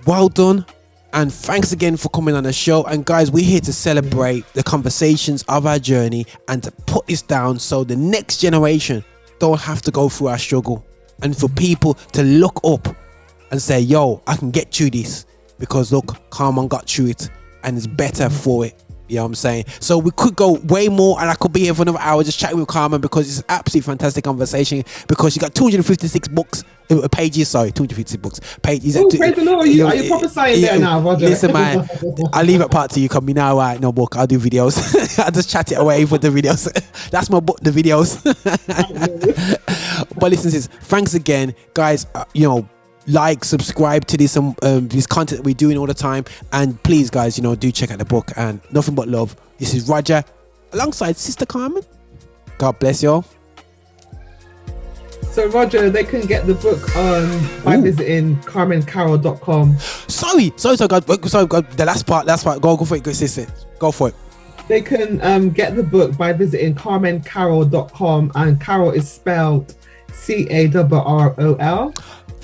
Well done. And thanks again for coming on the show. And guys, we're here to celebrate the conversations of our journey and to put this down so the next generation don't have to go through our struggle. And for people to look up and say, yo, I can get through this because look, Carmen got through it and it's better for it. You know what I'm saying? So we could go way more and I could be here for another hour just chatting with Carmen because it's an absolutely fantastic conversation because she got 256 books. Pages, sorry, 256 books. Pages. Oh, praise the Lord. Are you prophesying there now, Roger? Listen, man, I'll leave it part to you because me now, no book. I'll do videos. I'll just chat it away with the videos. That's my book, the videos. But listen, sis, thanks again, guys. You know, like, subscribe to this content that we're doing all the time, and please, guys, you know, do check out the book. And nothing but love. This is Roger alongside Sister Carmen. God bless y'all. So Roger, they can get the book by visiting CarmenCarrol.com. Sorry, God, the last part. Go for it, good sister. Go for it. They can get the book by visiting CarmenCarrol.com, and Carrol is spelled CARROL.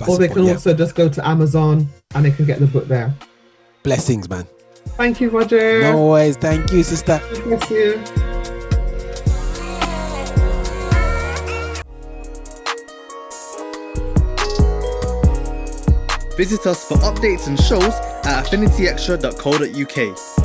Or they can also just go to Amazon and they can get the book there. Blessings, man. Thank you, Roger. No worries. Thank you, sister. Bless you. Visit us for updates and shows at affinityextra.co.uk.